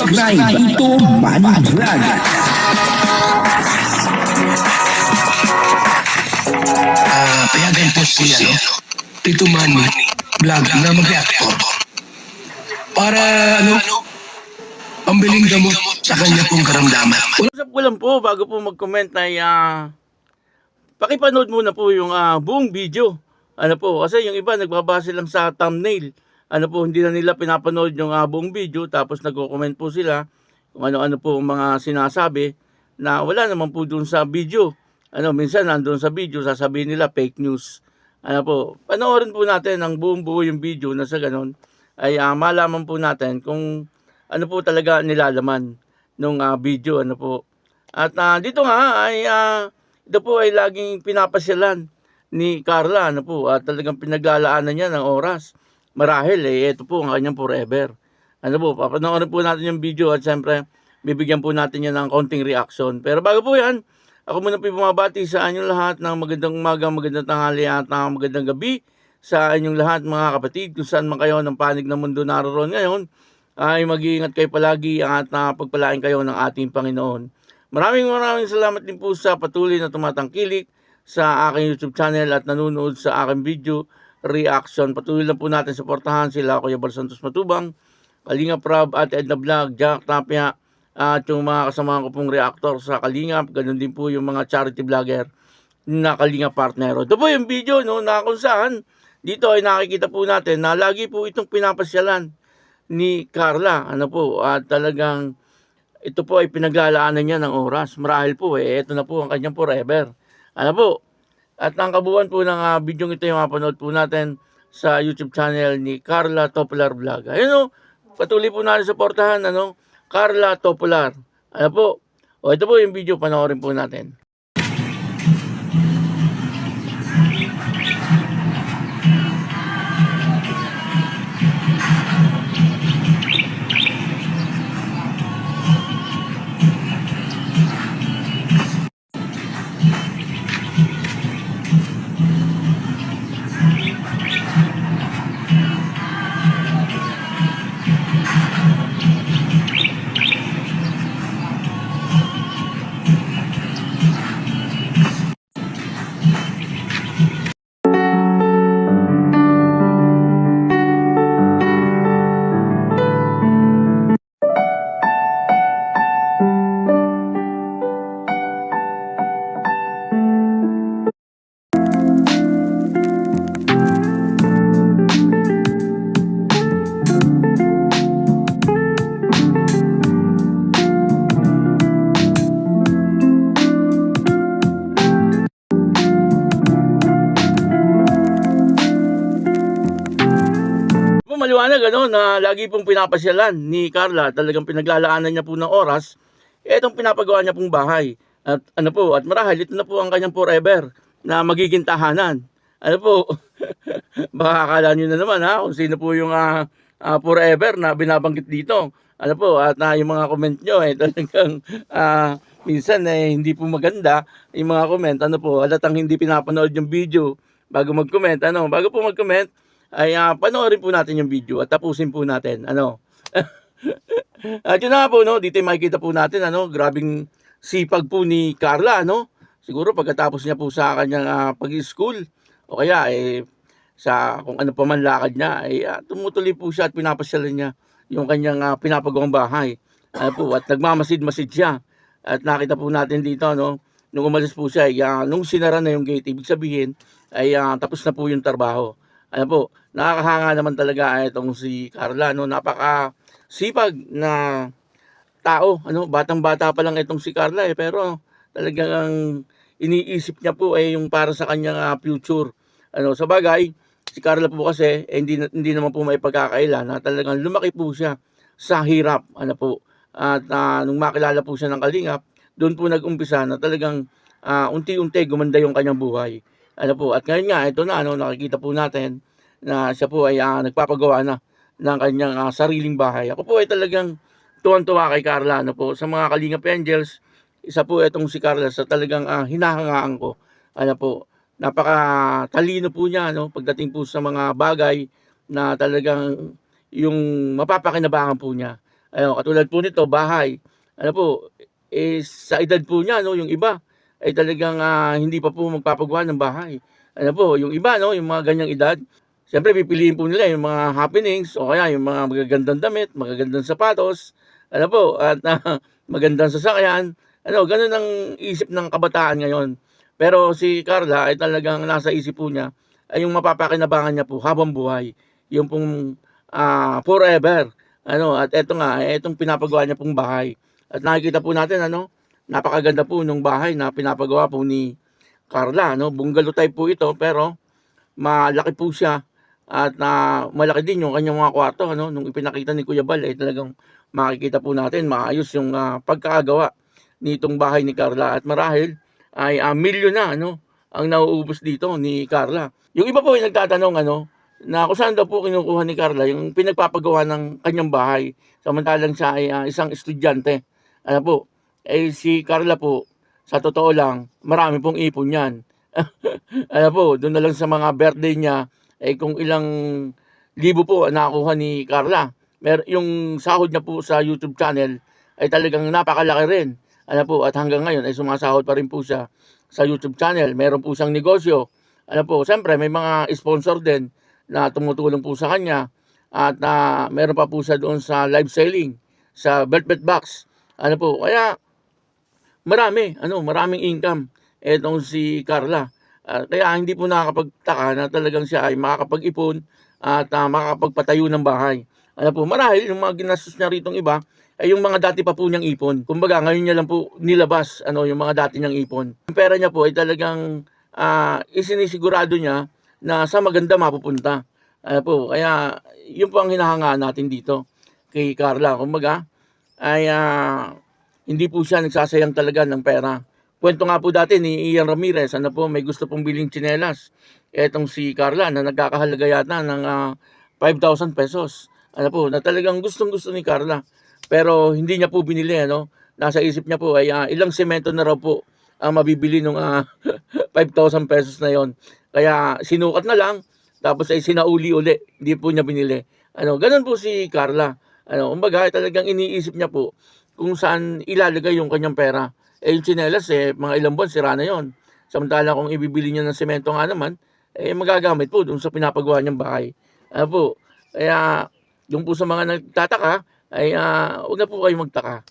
subscribe Tito Manny Vlog. Payagan po si Tito Manny Vlog na mag-reactor para pambiling gamot sa kanya pong karamdaman. Usap ko lang po bago po mag-comment ay pakipanood muna po yung buong video. Ano po, kasi yung iba nagbabase lang sa thumbnail. Ano po, hindi na nila pinapanood yung buong video, tapos nagko-comment po sila kung ano-ano po mga sinasabi na wala naman po dun sa video. Ano, minsan nandun sa video, sasabihin nila fake news. Ano po, panoorin po natin ang buong-buo yung video na sa ganun ay malaman po natin kung ano po talaga nilalaman nung video. Ano po. At dito nga ay ito po ay laging pinapasyalan ni Carla, ano po, at talagang pinaglalaanan niya ng oras. Marahil ito po ang kanyang forever. Ano po, papanoorin po natin yung video at siyempre bibigyan po natin yan ng konting reaction. Pero bago po yan, ako muna po bumabati sa inyong lahat ng magandang umaga, magandang tanghali at magandang gabi sa inyong lahat mga kapatid. Kung saan man kayo ng panig ng mundo naroon ngayon, ay mag-iingat kayo palagi at pagpalain kayo ng ating Panginoon. Maraming salamat din po sa patuloy na tumatangkilik sa aking YouTube channel at nanonood sa aking video reaction. Patuloy lang po natin suportahan sila Kuya Bal Santos Matubang, Kalinga Prab at Edna Vlog, Jack Tapia at yung mga kasama ko pong reactor sa Kalingap. Ganun din po yung mga charity vlogger na Kalinga partner. Ito po yung video na kung saan dito ay nakikita po natin na lagi po itong pinapasyalan ni Carla. Ano po, at talagang ito po ay pinaglalaanan niya ng oras. Marahil po ito na po ang kanyang forever. Ano po, at ang kabuuan po ng video ito yung mapanood po natin sa YouTube channel ni Carla Topolar Vlog. Ayun patuloy po natin suportahan, Carla Topolar. Ano po, ito po yung video, panoorin po natin. Maliwanag na lagi pong pinapasyalan ni Carla, talagang pinaglalaanan niya po ng oras itong pinapagawa niya pong bahay. At at marahil ito na po ang kanyang forever na magiging tahanan. Ano po, baka akala niyo na naman kung sino po yung forever na binabanggit dito. Ano po, at yung mga comment niyo talagang minsan hindi po maganda yung mga comment. Ano po, halatang hindi pinapanood yung video bago mag-comment. Bago po mag-comment ay panoorin po natin yung video at tapusin po natin. At yun na po, dito makikita po natin, grabing sipag po ni Carla, siguro pagkatapos niya po sa kanyang pag-school, o kaya sa kung ano pa man lakad niya, tumutuloy po siya at pinapasyalan niya yung kanyang pinapagawang bahay. At nagmamasid-masid siya. At nakita po natin dito, nung umalis po siya, nung sinara na yung gate, ibig sabihin, ay tapos na po yung trabaho. Nakakahanga naman talaga itong si Carla, napaka sipag na tao, batang-bata pa lang itong si Carla pero talagang iniisip niya po yung para sa kanyang future. Sa bagay, si Carla po kasi hindi naman po may pagkakaila na talagang lumaki po siya sa hirap, At nung makilala po siya ng Kalingap, doon po nag-umpisa na talagang unti-unti gumanda yung kanyang buhay. At ngayon nga, ito na, nakikita po natin na siya po ay nagpapagawa na ng kanyang sariling bahay. Ako po ay talagang tuwan-tuwa kay Carla. Sa mga Kalingap Angels, isa po itong si Carla sa talagang hinahangaan ko. Napaka-talino po niya pagdating po sa mga bagay na talagang yung mapapakinabangan po niya. Ayun, katulad po nito, bahay. Ano po, sa edad po niya, no, yung iba, ay talagang hindi pa po magpapagawa ng bahay. Ano po, yung iba, no, yung mga ganyang edad, siyempre pipiliin po nila yung mga happenings o kaya yung mga magagandang damit, magagandang sapatos, ano po, at magandang sasakyan. Ano, ganun ang isip ng kabataan ngayon. Pero si Carla ay talagang nasa isip po niya ay yung mapapakinabangan niya po habang buhay. Yung pong forever. Ano, at eto nga, etong pinapagawa niya pong bahay. At nakikita po natin, ano, napakaganda po nung bahay na pinapagawa po ni Carla, no? Bungalow type po ito, pero malaki po siya at malaki din yung kanyang mga kwarto, ano? Nung ipinakita ni Kuya Bal, talagang makikita po natin maayos yung pagkakagawa nitong bahay ni Carla at marahil ay milyon na, ano, ang nauubos dito ni Carla. Yung iba po ay nagtatanong, ano, na kung saan daw po kinukuha ni Carla yung pinagpapagawa ng kanyang bahay samantalang siya ay isang estudyante. Ano po, si Carla po, sa totoo lang, marami pong ipon yan. Ano po, doon na lang sa mga birthday niya, kung ilang libo po ang nakuha ni Carla. Yung sahod niya po sa YouTube channel ay talagang napakalaki rin. Ano po, at hanggang ngayon ay sumasahod pa rin po siya sa YouTube channel. Meron po siyang negosyo. Ano po, siyempre may mga sponsor din na tumutulong po sa kanya. At meron pa po siya doon sa live selling, sa Velvet Box. Ano po, kaya maraming income etong si Carla. Kaya hindi po nakakapagtaka na talagang siya ay makakapag-ipon at makakapagpatayo ng bahay. Ano po, marahil yung mga ginastos niya ritong iba ay yung mga dati pa po niyang ipon. Kumbaga, ngayon niya lang po nilabas yung mga dati niyang ipon. Yung pera niya po ay talagang isinisigurado niya na sa maganda mapupunta. Ano po, kaya yun po ang hinahangaan natin dito kay Carla. Kumbaga, ay hindi po siya nagsasayang talaga ng pera. Kwento nga po dati ni Ian Ramirez, ano po, may gusto pong biling tsinelas. Etong si Carla na nagkakahalaga yata ng 5,000 pesos. Ano po, na talagang gustong-gusto ni Carla. Pero hindi niya po binili, ano. Nasa isip niya po ay ilang semento na raw po ang mabibili ng 5,000 pesos na yon. Kaya sinukat na lang, tapos ay sinauli uli. Hindi po niya binili. Ano, ganun po si Carla. Ano, kumbaga talagang iniisip niya po kung saan ilalagay yung kanyang pera. Yung tsinelas, mga ilang buwan, sira na yon. Samantala kung ibibili niya ng semento nga naman, magagamit po dun sa pinapagawa niyang bahay. Ano po, kaya yung po sa mga nagtataka, ay huwag na po kayo magtaka.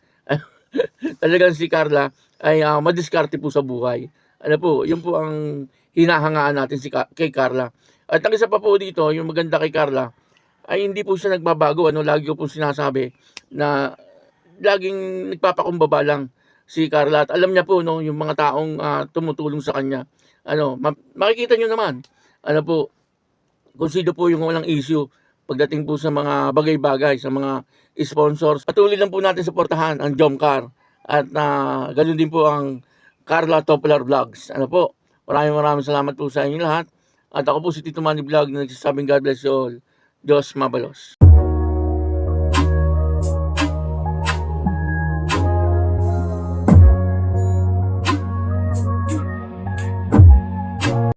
Talagang si Carla ay madiskarte po sa buhay. Ano po, yun po ang hinahangaan natin kay Carla. At ang isa pa po dito, yung maganda kay Carla, ay hindi po siya nagbabago. Lagi ko po sinasabi na laging nagpapakumbaba lang si Carla. At alam niya po, no, yung mga taong tumutulong sa kanya. Makikita niyo naman, po, kung sino po yung walang issue pagdating po sa mga bagay-bagay, sa mga sponsors. Patuloy lang po natin suportahan ang Jomcar. At ganun din po ang Carla Toppler Vlogs. Maraming salamat po sa inyo lahat. At ako po si Tito Manny Vlog na nagsasabing God bless you all. Diyos mabalos.